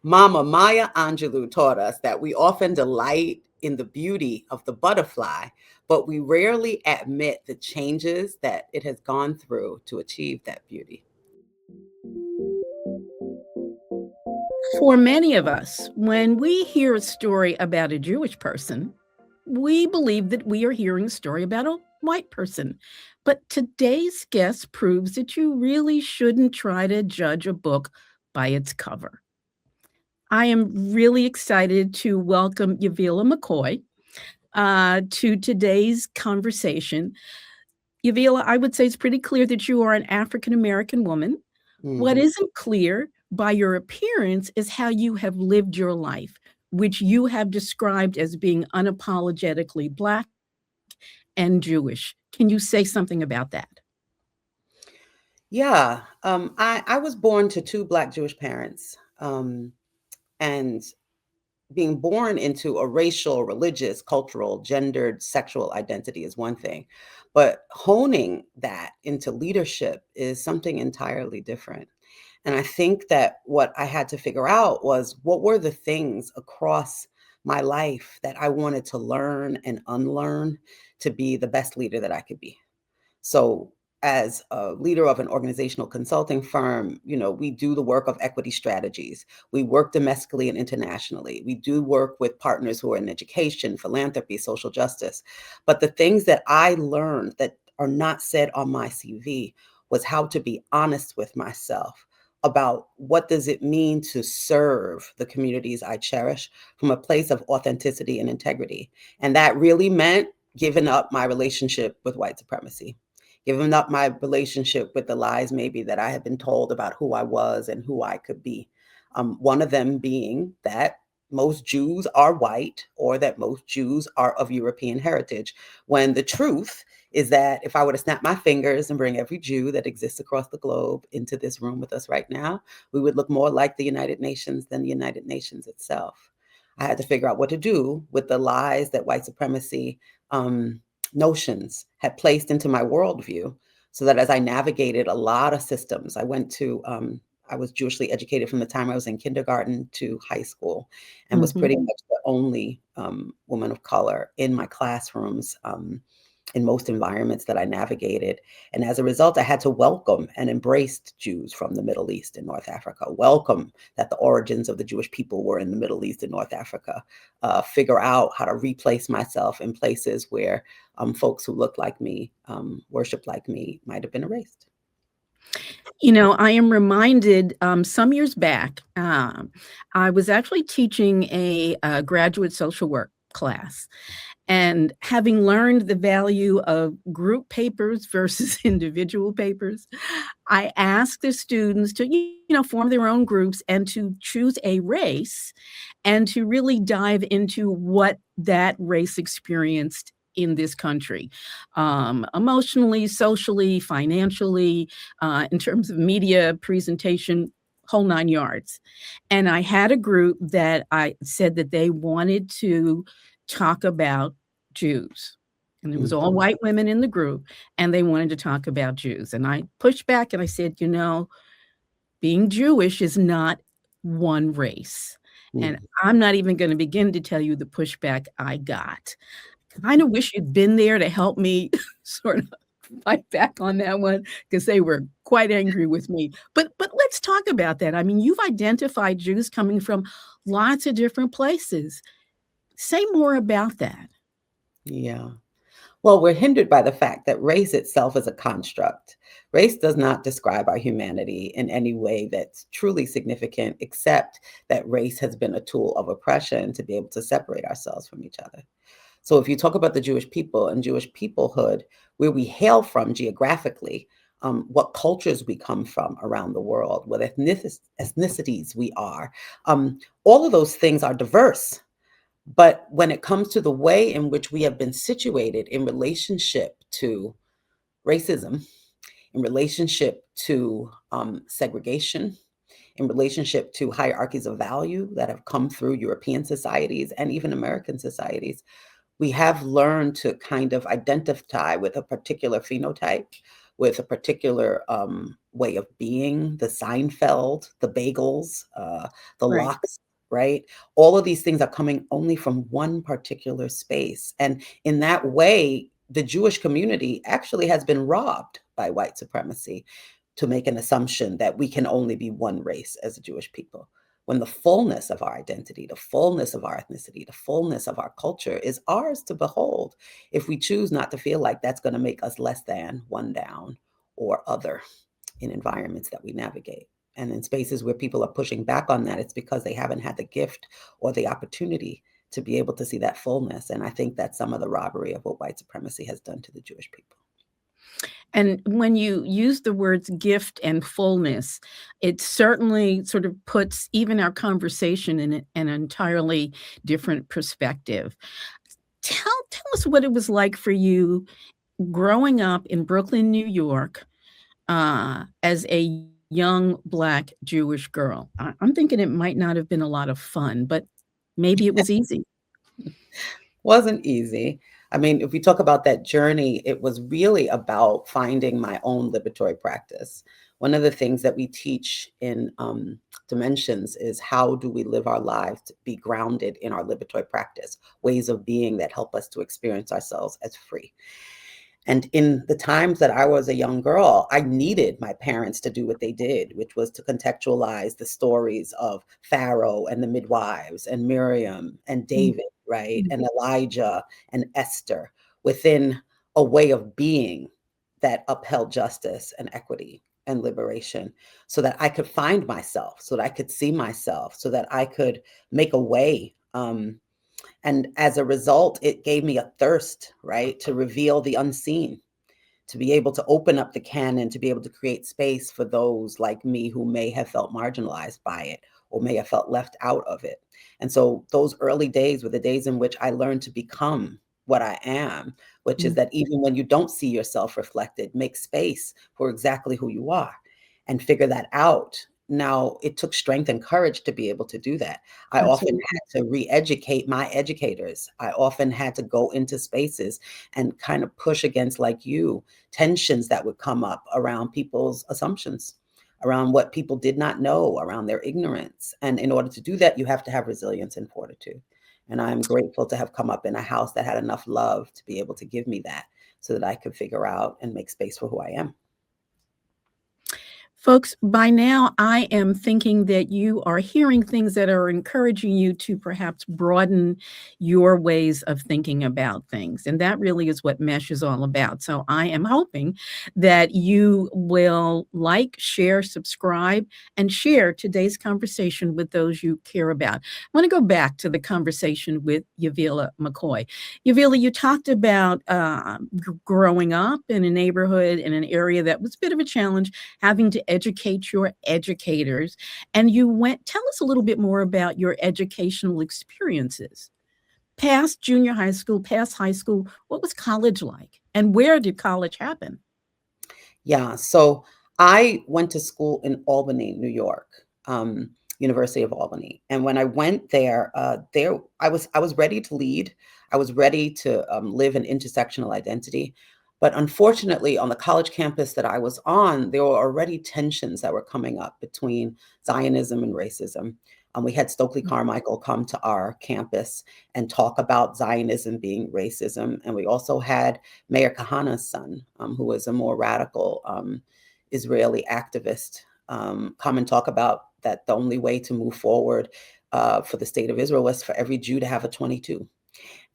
Mama Maya Angelou taught us that we often delight in the beauty of the butterfly, but we rarely admit the changes that it has gone through to achieve that beauty. For many of us, when we hear a story about a Jewish person, we believe that we are hearing a story about a white person. But today's guest proves that you really shouldn't try to judge a book by its cover. I am really excited to welcome Yavilah McCoy to today's conversation. Yavilah, I would say it's pretty clear that you are an African American woman. What Mhm. isn't clear by your appearance is how you have lived your life, which you have described as being unapologetically Black and Jewish. Can you say something about that? Yeah, I was born to two Black Jewish parents, and being born into a racial, religious, cultural, gendered, sexual identity is one thing, but honing that into leadership is something entirely different. And I think that what I had to figure out was what were the things across my life that I wanted to learn and unlearn to be the best leader that I could be. So, as a leader of an organizational consulting firm, we do the work of equity strategies. We work domestically and internationally. We do work with partners who are in education, philanthropy, social justice. But the things that I learned that are not said on my CV was how to be honest with myself about what does it mean to serve the communities I cherish from a place of authenticity and integrity. And that really meant giving up my relationship with white supremacy, giving up my relationship with the lies maybe that I had been told about who I was and who I could be. One of them being that most Jews are white or that most Jews are of European heritage, when the truth is that if I were to snap my fingers and bring every Jew that exists across the globe into this room with us right now, we would look more like the United Nations than the United Nations itself. I had to figure out what to do with the lies that white supremacy notions had placed into my worldview, so that as I navigated a lot of systems, I was Jewishly educated from the time I was in kindergarten to high school, and was Mhm. pretty much the only woman of color in my classrooms, in most environments that I navigated. And as a result, I had to welcome and embrace Jews from the Middle East and North Africa, welcome that the origins of the Jewish people were in the Middle East and North Africa, figure out how to replace myself in places where folks who looked like me, worshiped like me, might have been erased. I am reminded some years back, I was actually teaching a graduate social work class. And having learned the value of group papers versus individual papers, I asked the students to, form their own groups and to choose a race and to really dive into what that race experienced in this country, emotionally, socially, financially, in terms of media presentation, whole nine yards. And I had a group that I said that they wanted to talk about Jews. And it was all Mhm. white women in the group, and they wanted to talk about Jews. And I pushed back and I said, being Jewish is not one race. And Mhm. I'm not even going to begin to tell you the pushback I got. Kind of wish you'd been there to help me sort of fight back on that one because they were quite angry with me. But let's talk about that. I mean, you've identified Jews coming from lots of different places. Say more about that. Yeah. Well, we're hindered by the fact that race itself is a construct. Race does not describe our humanity in any way that's truly significant, except that race has been a tool of oppression to be able to separate ourselves from each other. So, if you talk about the Jewish people and Jewish peoplehood, where we hail from geographically, what cultures we come from around the world, what ethnicities we are, all of those things are diverse. But when it comes to the way in which we have been situated in relationship to racism, in relationship to segregation, in relationship to hierarchies of value that have come through European societies and even American societies, we have learned to kind of identify with a particular phenotype, with a particular way of being, the Seinfeld, the bagels, the Right. locks, right? All of these things are coming only from one particular space. And in that way, the Jewish community actually has been robbed by white supremacy to make an assumption that we can only be one race as a Jewish people, when the fullness of our identity, the fullness of our ethnicity, the fullness of our culture is ours to behold if we choose not to feel like that's going to make us less than, one down, or other in environments that we navigate. And in spaces where people are pushing back on that, it's because they haven't had the gift or the opportunity to be able to see that fullness. And I think that's some of the robbery of what white supremacy has done to the Jewish people. And when you use the words gift and fullness, it certainly sort of puts even our conversation in an entirely different perspective. Tell us what it was like for you growing up in Brooklyn, New York, as a young Black Jewish girl. I'm thinking it might not have been a lot of fun, but maybe it was easy. Wasn't easy. I mean, if we talk about that journey, it was really about finding my own liberatory practice. One of the things that we teach in Dimensions is how do we live our lives to be grounded in our liberatory practice, ways of being that help us to experience ourselves as free. And in the times that I was a young girl, I needed my parents to do what they did, which was to contextualize the stories of Pharaoh and the midwives and Miriam and Mm, David, right? mm, And Elijah and Esther within a way of being that upheld justice and equity and liberation so that I could find myself, so that I could see myself, so that I could make a way. And as a result, it gave me a thirst, right, to reveal the unseen, to be able to open up the canon, to be able to create space for those like me who may have felt marginalized by it or may have felt left out of it. And so those early days were the days in which I learned to become what I am, which is mm. that even when you don't see yourself reflected, make space for exactly who you are and figure that out. Now, it took strength and courage to be able to do that. I often Absolutely. had to re-educate my educators. I often had to go into spaces and kind of push against, like you, tensions that would come up around people's assumptions, around what people did not know, around their ignorance. And in order to do that, you have to have resilience and fortitude. And I'm grateful to have come up in a house that had enough love to be able to give me that so that I could figure out and make space for who I am. Folks, by now I am thinking that you are hearing things that are encouraging you to perhaps broaden your ways of thinking about things. And that really is what M.E.S.H is all about. So I am hoping that you will like, share, subscribe, and share today's conversation with those you care about. I want to go back to the conversation with Yavilah McCoy. Yavilah, you talked about growing up in a neighborhood in an area that was a bit of a challenge, having to educate your educators. And tell us a little bit more about your educational experiences. Past junior high school, past high school, what was college like? And where did college happen? Yeah, so I went to school in Albany, New York, University of Albany. And when I went there, I was ready to lead. I was ready to live an intersectional identity. But unfortunately, on the college campus that I was on, there were already tensions that were coming up between Zionism and racism. We had Stokely Carmichael come to our campus and talk about Zionism being racism. And we also had Mayor Kahana's son, who was a more radical Israeli activist, come and talk about that the only way to move forward for the state of Israel was for every Jew to have a 22.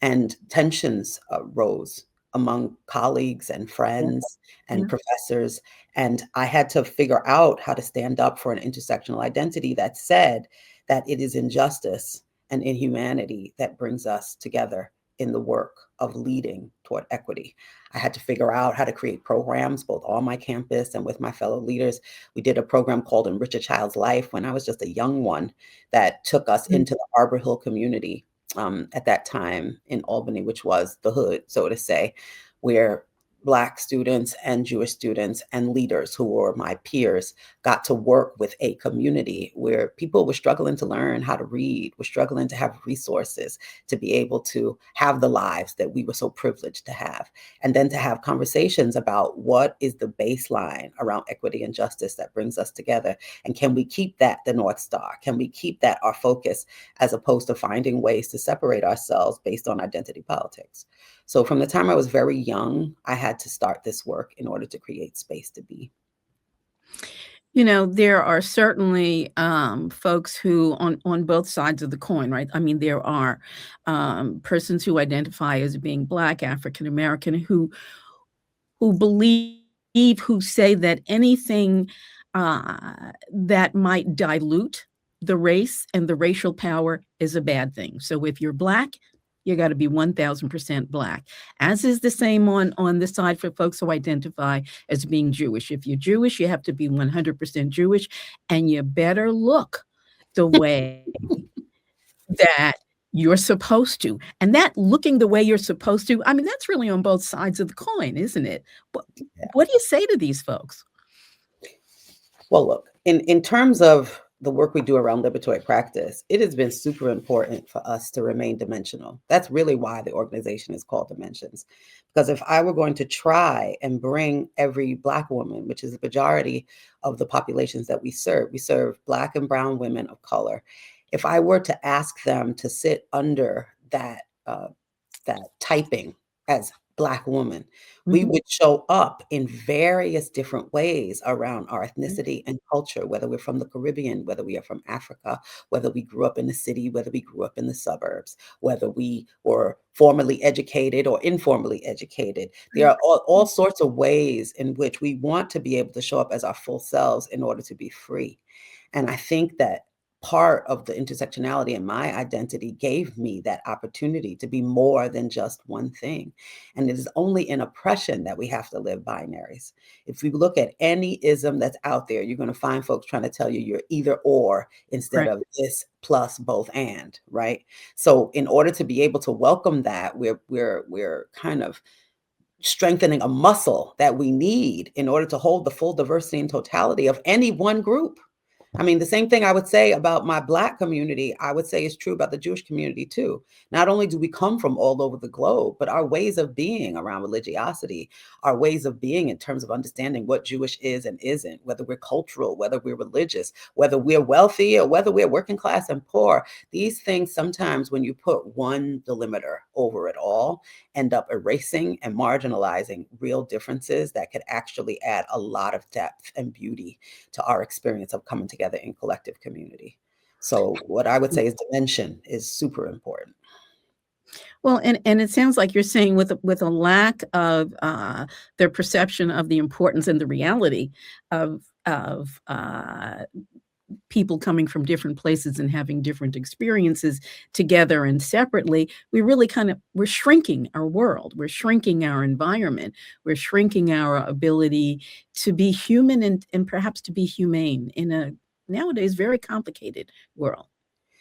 And tensions rose among colleagues and Yeah, friends and yeah. professors. And I had to figure out how to stand up for an intersectional identity that said that it is injustice and inhumanity that brings us together in the work of leading toward equity. I had to figure out how to create programs both on my campus and with my fellow leaders. We did a program called Enrich a Child's Life when I was just a young one that took us Mm. into the Arbor Hill community at that time in Albany, which was the hood, so to say, where Black students and Jewish students and leaders who were my peers got to work with a community where people were struggling to learn how to read, were struggling to have resources to be able to have the lives that we were so privileged to have. And then to have conversations about what is the baseline around equity and justice that brings us together. And can we keep that the North Star? Can we keep that our focus as opposed to finding ways to separate ourselves based on identity politics? So from the time I was very young, I had to start this work in order to create space to be. You know, there are certainly, folks who on both sides of the coin, right? I mean, there are, persons who identify as being Black, African American, who believe, who say that anything, that might dilute the race and the racial power is a bad thing. So if you're Black, you gotta be 1000% Black, as is the same on the side for folks who identify as being Jewish. If you're Jewish, you have to be 100% Jewish, and you better look the way that you're supposed to. And that looking the way you're supposed to, I mean, that's really on both sides of the coin, isn't it? What Yeah. what do you say to these folks? Well, look, in terms of the work we do around liberatory practice, it has been super important for us to remain dimensional. That's really why the organization is called Dimensions. Because if I were going to try and bring every Black woman, which is the majority of the populations that we serve Black and brown women of color. If I were to ask them to sit under that typing as Black woman, we Mhm. would show up in various different ways around our Mm, ethnicity and culture, whether we're from the Caribbean, whether we are from Africa, whether we grew up in the city, whether we grew up in the suburbs, whether we were formally educated or informally educated. There right. are all sorts of ways in which we want to be able to show up as our full selves in order to be free. And I think that part of the intersectionality in my identity gave me that opportunity to be more than just one thing. And it is only in oppression that we have to live binaries. If we look at any ism that's out there, you're going to find folks trying to tell you you're either or instead Right. of this plus both and, right? So in order to be able to welcome that, we're kind of strengthening a muscle that we need in order to hold the full diversity and totality of any one group. I mean, the same thing I would say about my Black community, I would say is true about the Jewish community too. Not only do we come from all over the globe, but our ways of being around religiosity, our ways of being in terms of understanding what Jewish is and isn't, whether we're cultural, whether we're religious, whether we're wealthy or whether we're working class and poor, these things sometimes when you put one delimiter over it all, end up erasing and marginalizing real differences that could actually add a lot of depth and beauty to our experience of coming together in collective community. So what I would say is dimension is super important. Well, and it sounds like you're saying with a lack of, their perception of the importance and the reality of people coming from different places and having different experiences together and separately, we really we're shrinking our world, we're shrinking our environment, we're shrinking our ability to be human and perhaps to be humane in a nowadays very complicated world,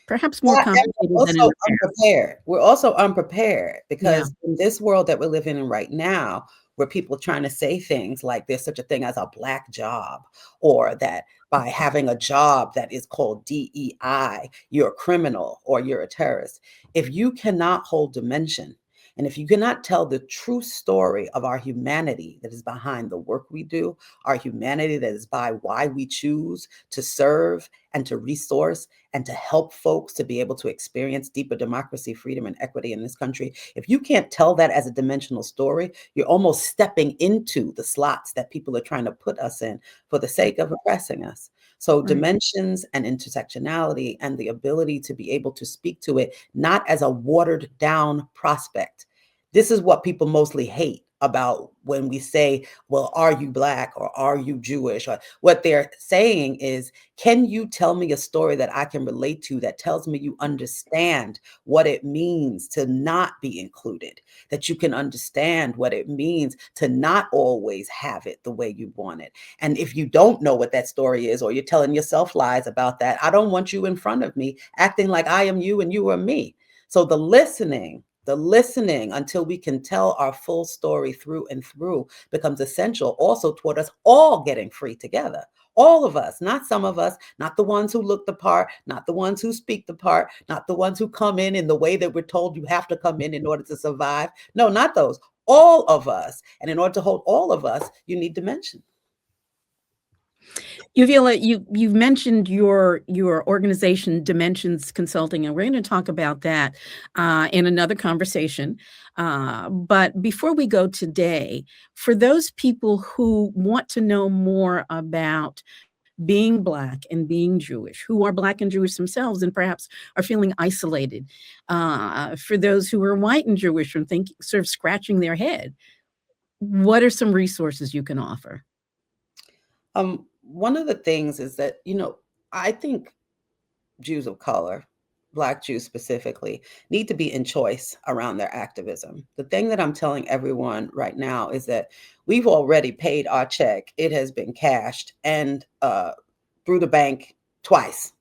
perhaps more Yeah, and complicated we're than in also the past. unprepared. We're also unprepared Yeah, because in this world that we're living in right now, where people trying to say things like there's such a thing as a Black job, or that by having a job that is called DEI, you're a criminal or you're a terrorist. If you cannot hold dimension, and if you cannot tell the true story of our humanity that is behind the work we do, our humanity that is by why we choose to serve and to resource and to help folks to be able to experience deeper democracy, freedom, and equity in this country. If you can't tell that as a dimensional story, you're almost stepping into the slots that people are trying to put us in for the right, sake of oppressing us. So, right. dimensions and intersectionality and the ability to be able to speak to it not as a watered down prospect. This is what people mostly hate about when we say, well, are you Black or are you Jewish? Or what they're saying is, can you tell me a story that I can relate to that tells me you understand what it means to not be included, that you can understand what it means to not always have it the way you want it? And if you don't know what that story is, or you're telling yourself lies about that, I don't want you in front of me acting like I am you and you are me. So the listening The listening until we can tell our full story through and through becomes essential also toward us all getting free together. All of us, not some of us, not the ones who look the part, not the ones who speak the part, not the ones who come in the way that we're told you have to come in order to survive. No, not those. All of us. And in order to hold all of us, you need dimension. Yavilah, you've mentioned your organization, Dimensions Consulting, and we're going to talk about that in another conversation. But before we go today, for those people who want to know more about being Black and being Jewish, who are Black and Jewish themselves and perhaps are feeling isolated, for those who are white and Jewish and think, sort of scratching their head, what are some resources you can offer? One of the things is that, I think Jews of color, Black Jews specifically, need to be in choice around their activism. The thing that I'm telling everyone right now is that we've already paid our check. It has been cashed and through the bank twice.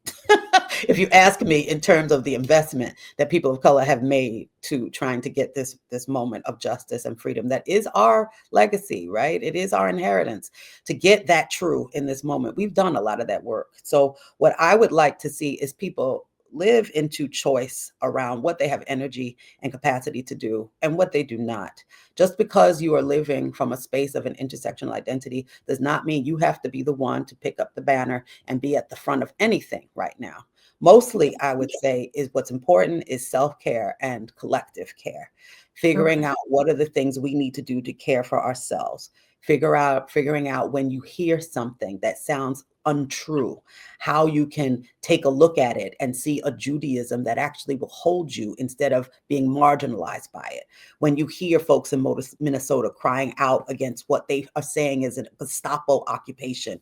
If you ask me, in terms of the investment that people of color have made to trying to get this moment of justice and freedom, that is our legacy, right? It is our inheritance to get that true in this moment. We've done a lot of that work. So what I would like to see is people live into choice around what they have energy and capacity to do and what they do not. Just because you are living from a space of an intersectional identity does not mean you have to be the one to pick up the banner and be at the front of anything right now. Mostly, I would say, is what's important is self-care and collective care. Figuring out what are the things we need to do to care for ourselves. Figuring out when you hear something that sounds untrue, how you can take a look at it and see a Judaism that actually will hold you instead of being marginalized by it. When you hear folks in Minnesota crying out against what they are saying is a Gestapo occupation,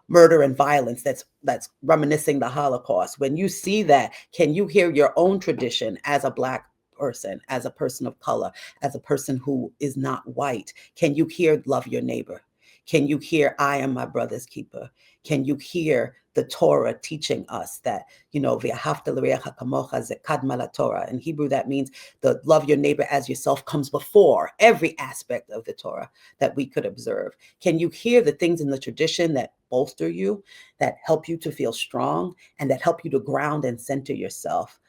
murder and violence that's reminiscing the Holocaust. When you see that, can you hear your own tradition as a Black person, as a person of color, as a person who is not white? Can you hear love your neighbor? Can you hear I am my brother's keeper? Can you hear the Torah teaching us that, v'ahavta l'reacha kamocha ze kadma laTorah? In Hebrew, that means the love your neighbor as yourself comes before every aspect of the Torah that we could observe. Can you hear the things in the tradition that bolster you, that help you to feel strong, and that help you to ground and center yourself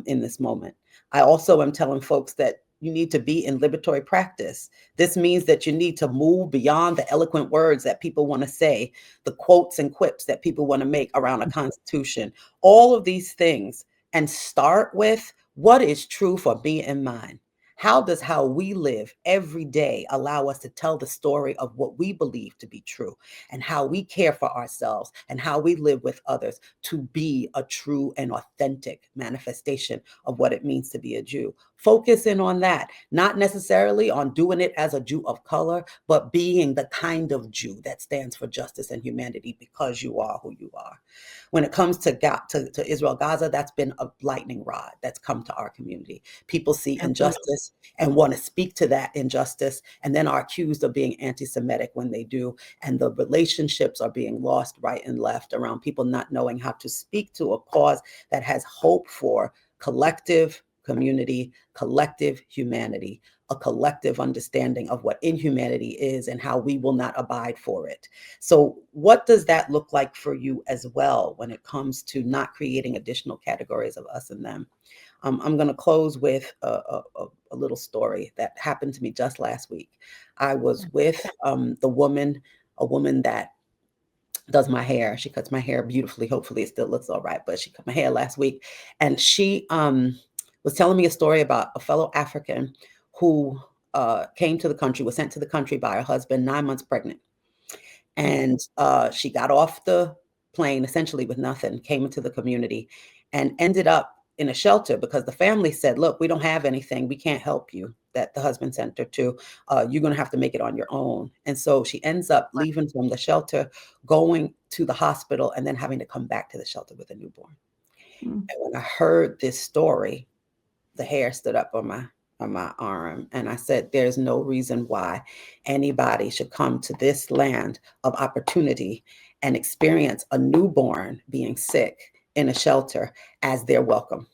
in this moment? I also am telling folks that you need to be in liberatory practice. This means that you need to move beyond the eloquent words that people want to say, the quotes and quips that people want to make around a constitution, all of these things, and start with what is true for me and mine. How does how we live every day allow us to tell the story of what we believe to be true and how we care for ourselves and how we live with others to be a true and authentic manifestation of what it means to be a Jew? Focus in on that, not necessarily on doing it as a Jew of color, but being the kind of Jew that stands for justice and humanity because you are who you are. When it comes to Israel, Gaza, that's been a lightning rod that's come to our community. People see injustice and want to speak to that injustice and then are accused of being anti-Semitic when they do. And the relationships are being lost right and left around people not knowing how to speak to a cause that has hope for collective community, collective humanity, a collective understanding of what inhumanity is and how we will not abide for it. So what does that look like for you as well when it comes to not creating additional categories of us and them? I'm going to close with a little story that happened to me just last week. I was with a woman that does my hair. She cuts my hair beautifully. Hopefully it still looks all right, but she cut my hair last week. And she was telling me a story about a fellow African who came to the country, was sent to the country by her husband, 9 months pregnant. And she got off the plane essentially with nothing, came into the community and ended up in a shelter because the family said, look, we don't have anything. We can't help you, that the husband sent her to. You're going to have to make it on your own. And so she ends up leaving from the shelter, going to the hospital, and then having to come back to the shelter with a newborn. And when I heard this story, the hair stood up on my arm. And I said, there's no reason why anybody should come to this land of opportunity and experience a newborn being sick in a shelter as their welcome.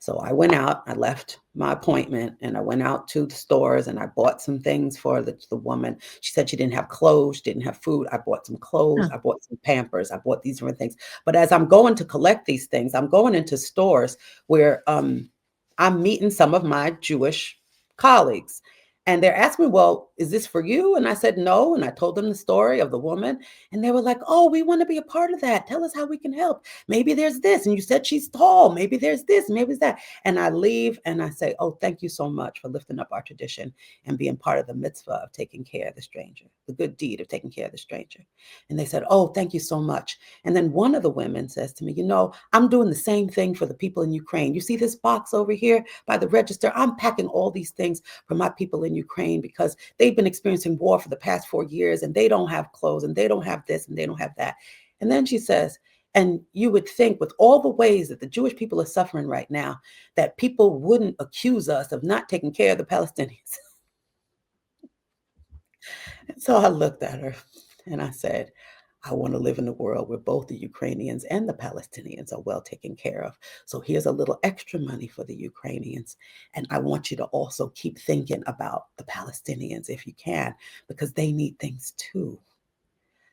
So I went out, I left my appointment and I went out to the stores and I bought some things for the woman. She said she didn't have clothes, she didn't have food. I bought some clothes, Huh. I bought some Pampers, I bought these different things. But as I'm going to collect these things, I'm going into stores where I'm meeting some of my Jewish colleagues. And they're asking me, well, is this for you? And I said, no. And I told them the story of the woman. And they were like, oh, we want to be a part of that. Tell us how we can help. Maybe there's this. And you said she's tall. Maybe there's this. Maybe it's that. And I leave and I say, oh, thank you so much for lifting up our tradition and being part of the mitzvah of taking care of the stranger, the good deed of taking care of the stranger. And they said, oh, thank you so much. And then one of the women says to me, you know, I'm doing the same thing for the people in Ukraine. You see this box over here by the register? I'm packing all these things for my people in Ukraine because they've been experiencing war for the past 4 years and they don't have clothes and they don't have this and they don't have that. And then she says, and you would think with all the ways that the Jewish people are suffering right now, that people wouldn't accuse us of not taking care of the Palestinians. And so I looked at her and I said, I want to live in a world where both the Ukrainians and the Palestinians are well taken care of. So here's a little extra money for the Ukrainians. And I want you to also keep thinking about the Palestinians if you can, because they need things too.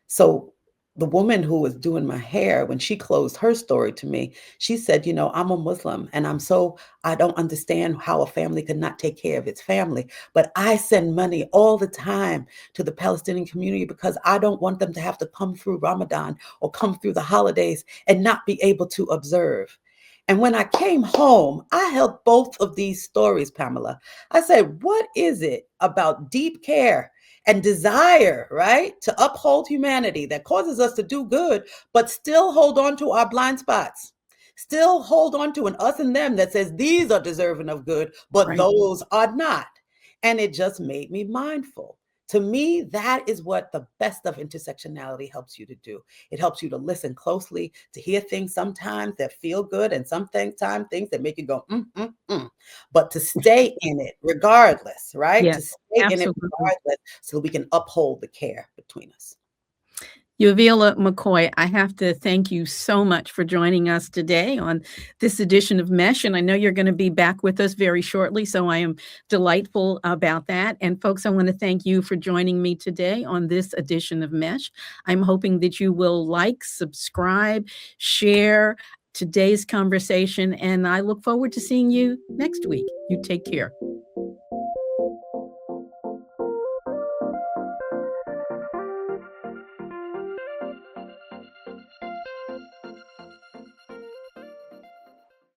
So the woman who was doing my hair, when she closed her story to me, she said, you know, I'm a Muslim and I don't understand how a family could not take care of its family. But I send money all the time to the Palestinian community because I don't want them to have to come through Ramadan or come through the holidays and not be able to observe. And when I came home, I held both of these stories, Pamela. I said, what is it about deep care and desire, right, to uphold humanity that causes us to do good, but still hold on to our blind spots? Still hold on to an us and them that says these are deserving of good, but Right. those are not. And it just made me mindful. To me, that is what the best of intersectionality helps you to do. It helps you to listen closely, to hear things sometimes that feel good, and sometimes things that make you go, but to stay in it regardless, right? To Yes, stay in it absolutely. regardless so we can uphold the care between us. Yavilah McCoy, I have to thank you so much for joining us today on this edition of M.E.S.H. And I know you're going to be back with us very shortly, so I am delightful about that. And folks, I want to thank you for joining me today on this edition of M.E.S.H. I'm hoping that you will like, subscribe, share today's conversation, and I look forward to seeing you next week. You take care.